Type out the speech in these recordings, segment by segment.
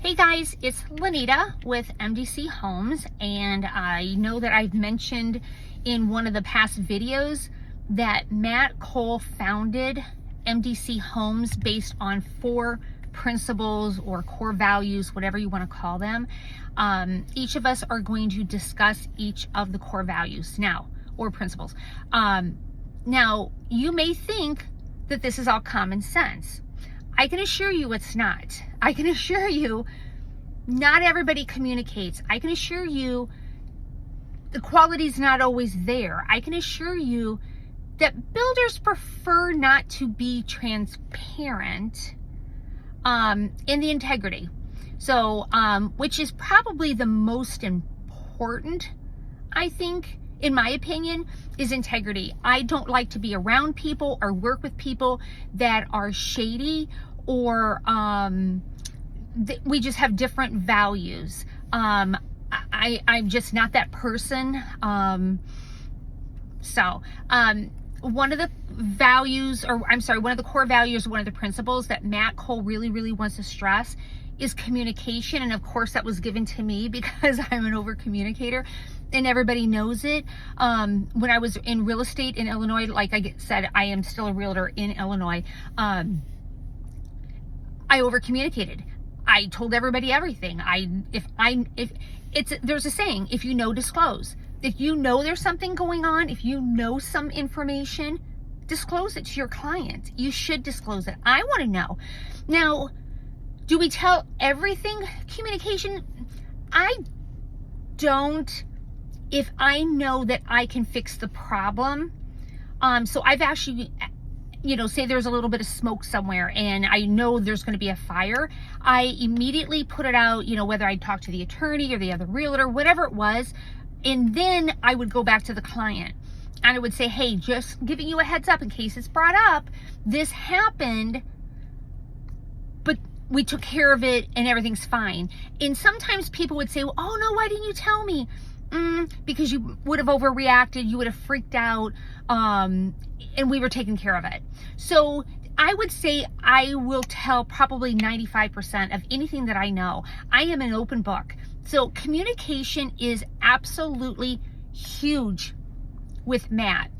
Hey guys, it's Lanita with MDC Homes, and I know that I've mentioned in one of the past videos that Matt Cole founded MDC Homes based on 4 principles or core values, whatever you want to call them. Each of us are going to discuss each of the core values now, or principles. Now, you may think that this is all common sense. I can assure you it's not. I can assure you not everybody communicates. I can assure you the quality's not always there. I can assure you that builders prefer not to be transparent in the integrity. So, which is probably the most important, I think, in my opinion, is integrity. I don't like to be around people or work with people that are shady or we just have different values. I'm just not that person. One of the values, one of the core values, one of the principles that Matt Cole really wants to stress is communication. And of course that was given to me because I'm an over communicator and everybody knows it. When I was in real estate in Illinois, like I said, I am still a realtor in Illinois. I over communicated. I told everybody everything. There's a saying, if you know, disclose. If you know there's something going on, if you know some information, disclose it to your client. You should disclose it. I want to know. Now, do we tell everything? Communication, I don't, if I know that I can fix the problem. So I've actually, say there's a little bit of smoke somewhere and I know there's going to be a fire. I immediately put it out, whether I talk to the attorney or the other realtor, whatever it was. And then I would go back to the client and I would say, hey, just giving you a heads up in case it's brought up, this happened, but we took care of it and everything's fine. And sometimes people would say, well, oh no, why didn't you tell me? Because you would have overreacted, you would have freaked out, and we were taking care of it. So I would say I will tell probably 95% of anything that I know. I am an open book. So communication is absolutely huge with Matt.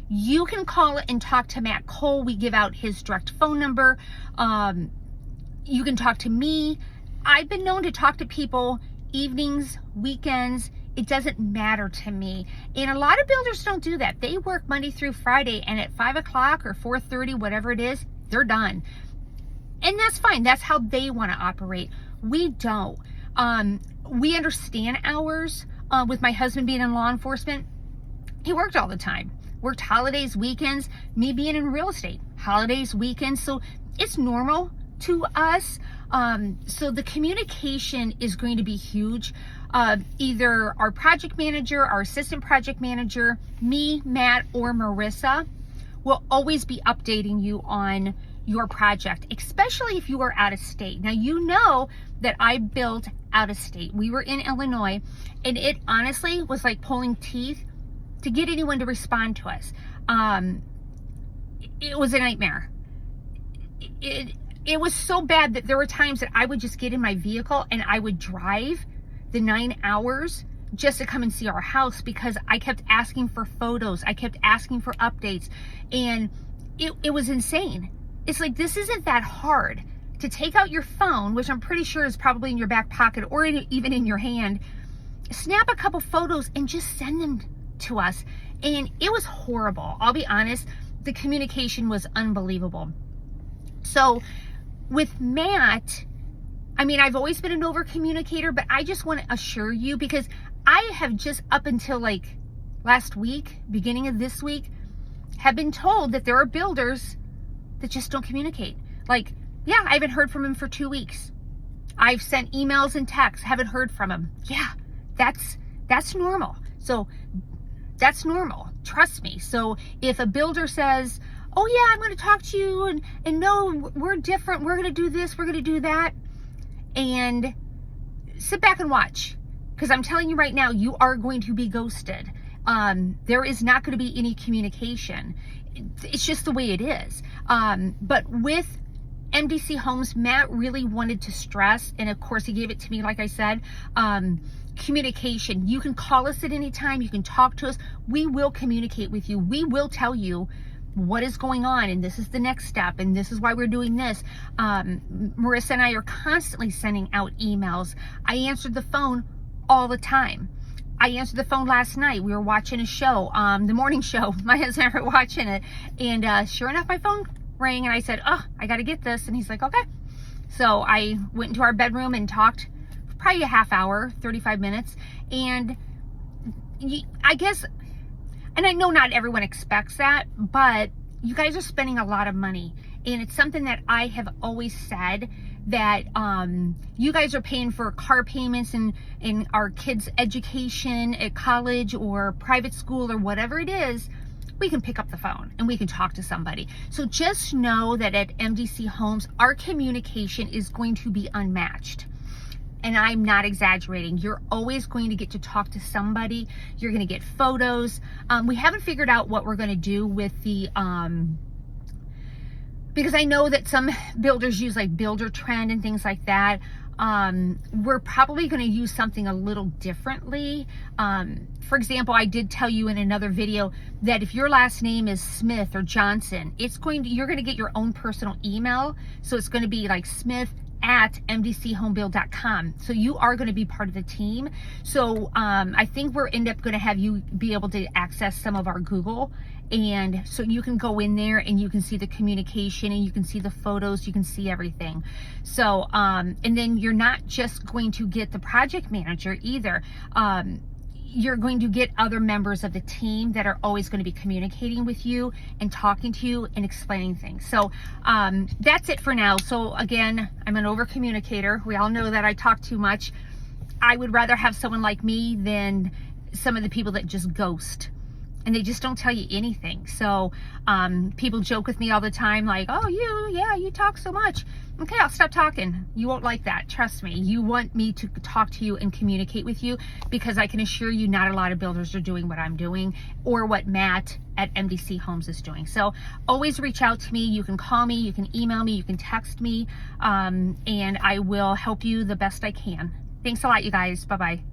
You can call and talk to Matt Cole. We give out his direct phone number. You can talk to me. I've been known to talk to people evenings, weekends. It doesn't matter to me. And a lot of builders don't do that. They work Monday through Friday, and at 5 o'clock or 4:30, whatever it is, they're done. And that's fine. That's how they want to operate. We don't. We understand hours. With my husband being in law enforcement, he worked all the time. Worked holidays, weekends. Me being in real estate, holidays, weekends. So it's normal to us. So the communication is going to be huge. Either our project manager, our assistant project manager, me, Matt, or Marissa will always be updating you on your project, especially if you are out of state. Now, you know that I built out of state. We were in Illinois, and it honestly was like pulling teeth to get anyone to respond to us. It was a nightmare. It was so bad that there were times that I would just get in my vehicle and I would drive the 9 hours just to come and see our house because I kept asking for photos. I kept asking for updates, and it was insane. It's like, this isn't that hard to take out your phone, which I'm pretty sure is probably in your back pocket or even in your hand, snap a couple photos and just send them to us. And it was horrible. I'll be honest, the communication was unbelievable. So with Matt, I've always been an over communicator, but I just want to assure you, because I have just up until like last week, beginning of this week, have been told that there are builders that just don't communicate. Like, yeah, I haven't heard from him for 2 weeks. I've sent emails and texts, haven't heard from him. Yeah, that's normal. So that's normal. Trust me. So if a builder says, oh yeah, I'm going to talk to you and no, we're different. We're going to do this. We're going to do that. And sit back and watch, because I'm telling you right now, you are going to be ghosted. There is not going to be any communication. It's just the way it is. But with MDC Homes, Matt really wanted to stress, and of course he gave it to me, like I said, communication. You can call us at any time. You can talk to us. We will communicate with you. We will tell you what is going on, and this is the next step, and this is why we're doing this. Marissa and I are constantly sending out emails. I answered the phone all the time. I answered the phone last night. We were watching a show, the morning show. My husband and I were watching it, and sure enough, my phone rang, and I said, oh, I got to get this. And he's like, okay. So I went into our bedroom and talked for probably a half hour, 35 minutes. And I guess, and I know not everyone expects that, but you guys are spending a lot of money. And it's something that I have always said, that you guys are paying for car payments and our kids' education at college or private school or whatever it is. We can pick up the phone and we can talk to somebody. So just know that at MDC Homes, our communication is going to be unmatched. And I'm not exaggerating. You're always going to get to talk to somebody. You're going to get photos. We haven't figured out what we're going to do with the, because I know that some builders use like Builder Trend and things like that. We're probably going to use something a little differently. For example, I did tell you in another video that if your last name is Smith or Johnson, you're going to get your own personal email. So it's going to be like smith@mdchomebuild.com. So you are going to be part of the team. So I think we're end up going to have you be able to access some of our Google, and so you can go in there and you can see the communication and you can see the photos, you can see everything. So and then you're not just going to get the project manager either. You're going to get other members of the team that are always going to be communicating with you and talking to you and explaining things. So that's it for now. So again, I'm an over communicator. We all know that I talk too much. I would rather have someone like me than some of the people that just ghost and they just don't tell you anything. So people joke with me all the time, like, oh, you talk so much. Okay, I'll stop talking. You won't like that. Trust me. You want me to talk to you and communicate with you, because I can assure you not a lot of builders are doing what I'm doing or what Matt at MDC Homes is doing. So always reach out to me. You can call me, you can email me, you can text me, and I will help you the best I can. Thanks a lot, you guys. Bye-bye.